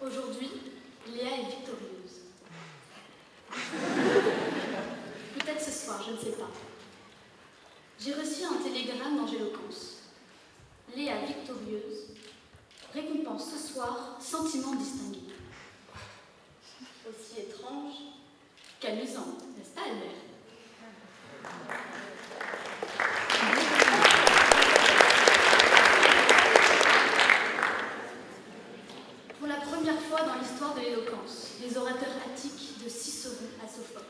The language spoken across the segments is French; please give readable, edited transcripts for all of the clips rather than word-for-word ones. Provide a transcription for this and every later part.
Aujourd'hui, Léa est victorieuse. Peut-être ce soir, je ne sais pas. J'ai reçu un télégramme d'Angéloquence. Léa victorieuse, récompense ce soir, sentiment distingué. Aussi étrange qu'amusant, n'est-ce pas, Albert? Pour la première fois dans l'histoire de l'éloquence, les orateurs attiques de Cicéron à Sophocle,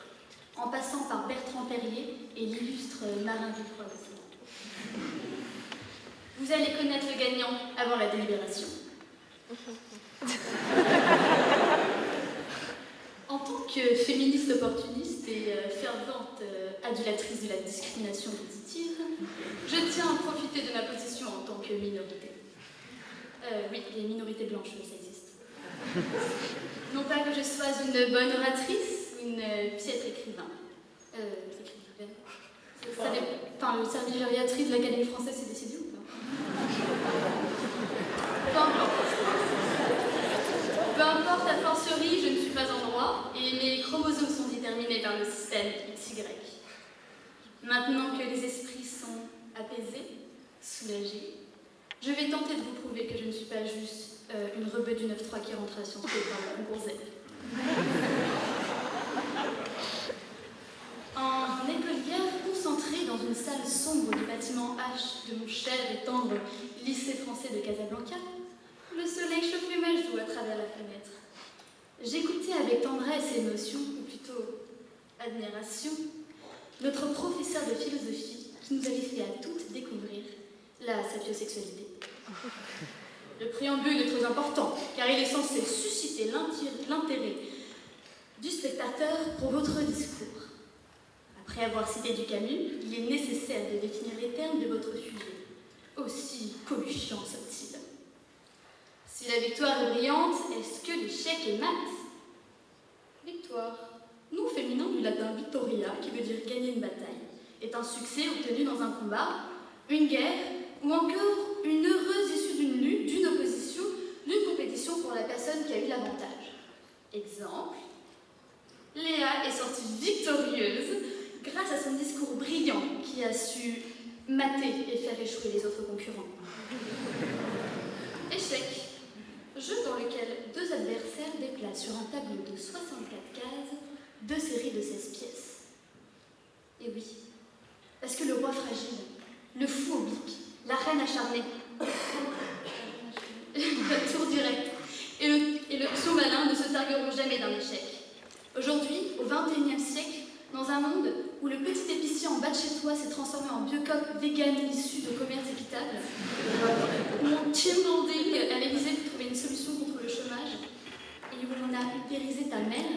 en passant par Bertrand Perrier et l'illustre Marin Villeroy. Vous allez connaître le gagnant avant la délibération. En tant que féministe opportuniste et fervente adulatrice de la discrimination positive, je tiens à profiter de ma position en tant que minorité. Oui, les minorités blanches, ça existe. Non pas que je sois une bonne oratrice ou une piètre écrivain. Enfin, le service gériatrie de l'Académie française s'est décidé ou pas? Peu importe, a fortiori, je ne suis pas en droit et mes chromosomes sont déterminés par le système XY. Maintenant que les esprits sont apaisés, soulagés, je vais tenter de vous prouver que je ne suis pas juste une rebeu du 9-3 qui rentre à Sciences Po par le concours Z. En écolière concentrée dans une salle sombre du bâtiment H de mon cher et tendre lycée français de Casablanca, le soleil chauffait ma joue à travers la fenêtre. J'écoutais avec tendresse et émotion, ou plutôt admiration, notre professeur de philosophie qui nous avait fait à toutes découvrir la sapiosexualité. Le préambule est très important, car il est censé susciter l'intérêt du spectateur pour votre discours. Après avoir cité du Camus, il est nécessaire de définir les termes de votre sujet, aussi coluchiant soit-il. Si la victoire est brillante, est-ce que l'échec est mat? Victoire, nom féminin du latin victoria, qui veut dire gagner une bataille, est un succès obtenu dans un combat, une guerre, ou encore une heureuse issue d'une lutte, d'une opposition, d'une compétition pour la personne qui a eu l'avantage. Exemple, Léa est sortie victorieuse grâce à son discours brillant qui a su mater et faire échouer les autres concurrents. Échec, jeu dans lequel deux adversaires déplacent sur un tableau de 64 cases deux séries de 16 pièces. Et oui, parce que le roi fragile, le fou oblique, la reine acharnée, le tour direct et le pion malin ne se targueront jamais d'un échec. Aujourd'hui, au XXIe siècle, dans un monde où le petit épicier en bas de chez toi s'est transformé en biocoque vegan issu de commerce équitable, où mon team building à l'Élysée pour trouver une solution contre le chômage, et où on a upérisé ta mère.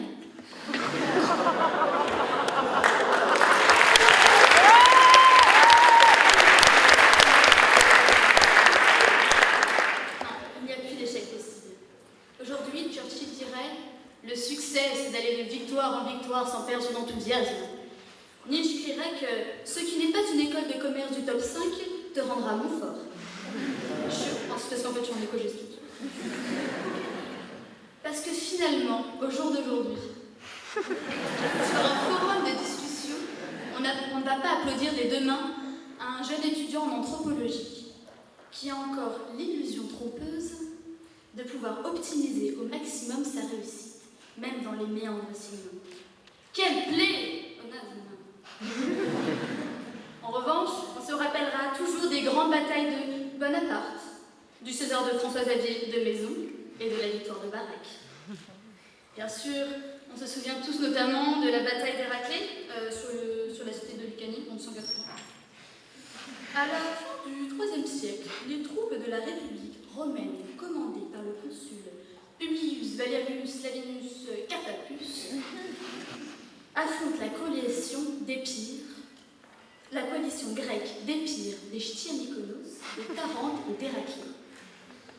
Non, il n'y a plus d'échec possible. Aujourd'hui, Churchill dirait: le succès, c'est d'aller de victoire en victoire sans perdre son enthousiasme. Nietzsche crierait que ce qui n'est pas une école de commerce du top 5 te rendra Montfort. Je pense parce qu'en fait, je suis en éco-gestion. Parce que finalement, au jour d'aujourd'hui, sur un forum de discussion, on ne va pas applaudir des deux mains à un jeune étudiant en anthropologie qui a encore l'illusion trompeuse de pouvoir optimiser au maximum sa réussite, même dans les méandres signaux. Quelle plaie! En revanche, on se rappellera toujours des grandes batailles de Bonaparte, du César de François-Xavier de Maison et de la victoire de Baraque. Bien sûr, on se souvient tous notamment de la bataille d'Héraclée sur la cité de Lucanie en 180. À la fin du IIIe siècle, les troupes de la République romaine, commandées par le consul Publius Valerius Lavinus Catapus, affrontent la coalition d'Épire, la coalition grecque d'Épire, des Chtiamikonos, des Tarentes et d'Héraclée.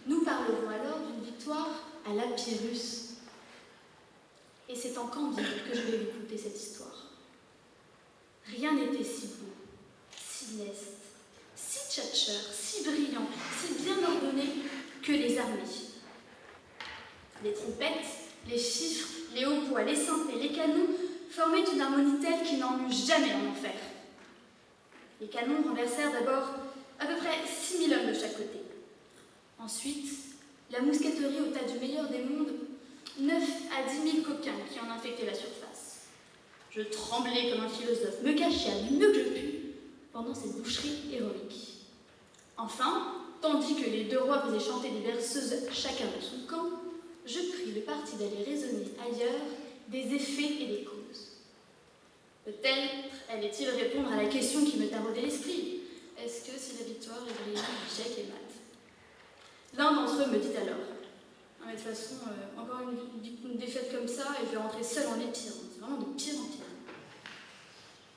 Nous parlerons alors d'une victoire à la Pyrrhus. Et c'est en Candide que je vais vous conter cette histoire. Rien n'était si beau, si leste, si tchatcheur, si brillant, si bien ordonné que les armées. Les trompettes, les chiffres, les hautbois, les synthés, les canons formaient une harmonie telle qu'il n'en eut jamais en enfer. Les canons renversèrent d'abord à peu près 6000 hommes de chaque côté. Ensuite, la mousqueterie ôta du meilleur des mondes 9 à 10 000 coquins qui en infectaient la surface. Je tremblais comme un philosophe, me cachais du mieux que je pus pendant cette boucherie héroïque. Enfin, tandis que les deux rois faisaient chanter des berceuses chacun dans son camp, je pris le parti d'aller raisonner ailleurs des effets et des causes. Peut-être allait-il répondre à la question qui me taraudait l'esprit. Est-ce que si la victoire est brillante, l'échec est mat? L'un d'entre eux me dit alors, ah, mais de toute façon, encore une défaite comme ça, et je vais rentrer seule en épire. C'est vraiment de pire en pire.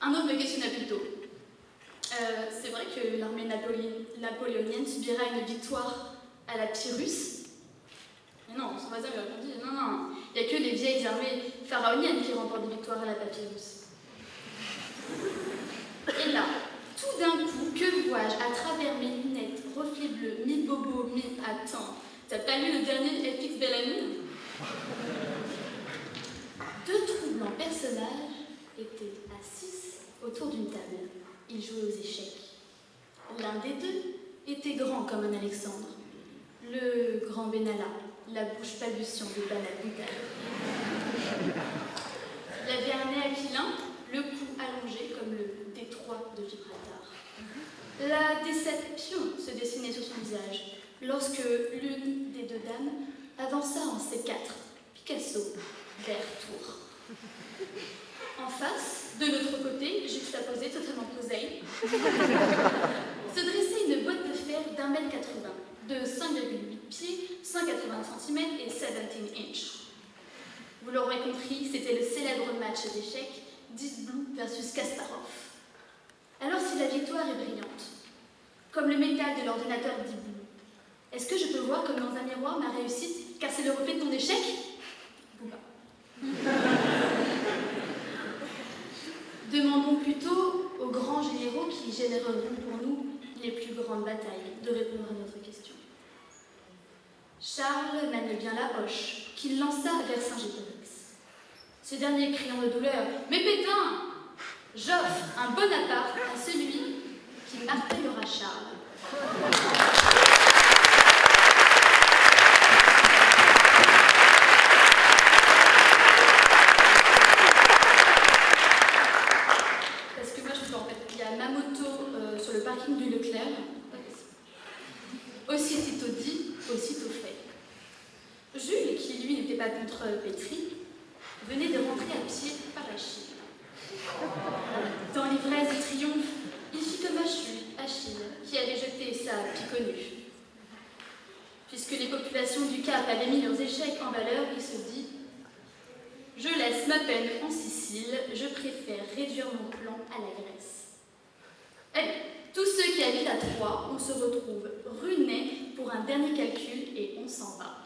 Un autre me questionna plutôt. C'est vrai que l'armée napoléonienne subira une victoire à la Pyrrhus? Mais non, son voisin lui répondit, non, il n'y a que les vieilles armées pharaoniennes qui remportent des victoires à la Papyrus. Et là, tout d'un coup, que vois-je à travers mes lunettes, reflets bleus, mi-bobo, mi-attends? T'as pas lu le dernier Epix Bellamy? Deux troublants personnages étaient assis autour d'une table. Ils jouaient aux échecs. L'un des deux était grand comme un Alexandre. Le grand Benalla, la bouche balbutiant des balades brutales. Il avait un nez aquilin, le cou allongé comme le détroit de Gibraltar. La déception se dessinait sur son visage lorsque l'une des deux dames avança en C4, Picasso, vers Tours. En face, de l'autre côté, juxtaposée, totalement posée, se dressait une boîte de fer d'1,80 m, de 5,8 pieds, 180 cm et 17 inches. Vous l'aurez compris, c'était le célèbre match d'échecs Deep Blue versus Kasparov. Alors si la victoire est brillante, comme le métal de l'ordinateur Deep Blue, est-ce que je peux voir comme dans un miroir ma réussite, car c'est le reflet de ton échec? Ou pas? Demandons plutôt aux grands généraux qui généreront pour nous les plus grandes batailles de répondre à notre question. Charles maniait bien la hoche, qu'il lança vers Saint-Gétorix. Ce dernier criant de douleur, « Mais Pétain, j'offre un Bonaparte à celui qui martèlera Charles. » Parce que moi je peux en fait, il y a ma moto sur le parking du Leclerc. Aussitôt dit, aussitôt fait. Jules, qui lui n'était pas contre Pétri, venait de rentrer à pied par la Chine. Dans l'ivresse du triomphe, il fit comme Achille, qui avait jeté sa piconue. Puisque les populations du Cap avaient mis leurs échecs en valeur, il se dit « Je laisse ma peine en Sicile, je préfère réduire mon plan à la Grèce. » Allez, tous ceux qui habitent à Troyes, on se retrouve rue Ney pour un dernier calcul et on s'en va.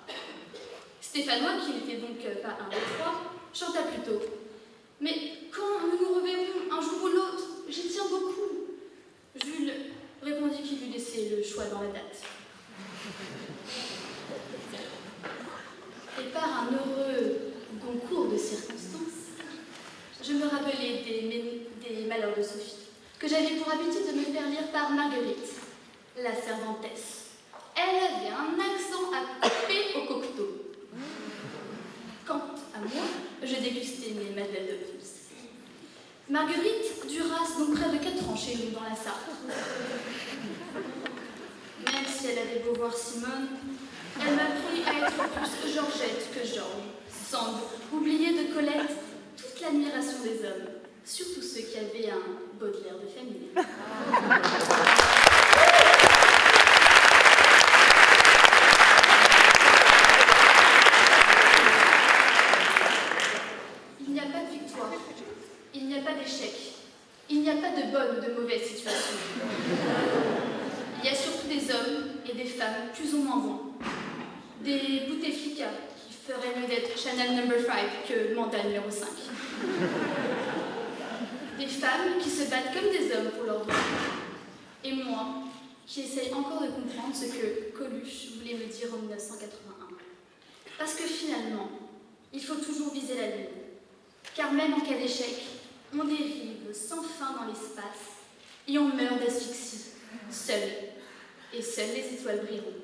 Stéphanois, qui n'était donc pas un des trois, chanta plutôt « Mais quand nous nous reverrons un jour ou l'autre, j'y tiens beaucoup. » Jules répondit qu'il lui laissait le choix dans la date. Et par un heureux concours de circonstances, je me rappelais des malheurs de Sophie, que j'avais pour habitude de me faire lire par Marguerite, la servantesse. Elle avait un accent à couper au coquetot. Quant à moi, je dégustais mes madeleines de Proust. Marguerite dura donc près de 4 ans chez nous dans la Sarthe. Même si elle avait beau voir Simone, elle m'a appris à être plus Georgette que Georges, sans oublier de Colette toute l'admiration des hommes, surtout ceux qui avaient un Baudelaire de famille. Il n'y a pas de victoire, il n'y a pas d'échec, il n'y a pas de bonne ou de mauvaise situation. Il y a surtout des hommes et des femmes plus ou moins bons. Des Bouteflika qui feraient mieux d'être Chanel No. 5 que Mandat numéro 5. Des femmes qui se battent comme des hommes pour leurs droits. Et moi, qui essaye encore de comprendre ce que Coluche voulait me dire en 1981. Parce Parce que finalement, il faut toujours viser la lune. Car même en cas d'échec, on dérive sans fin dans l'espace et on meurt d'asphyxie, seul. Et seules les étoiles brilleront.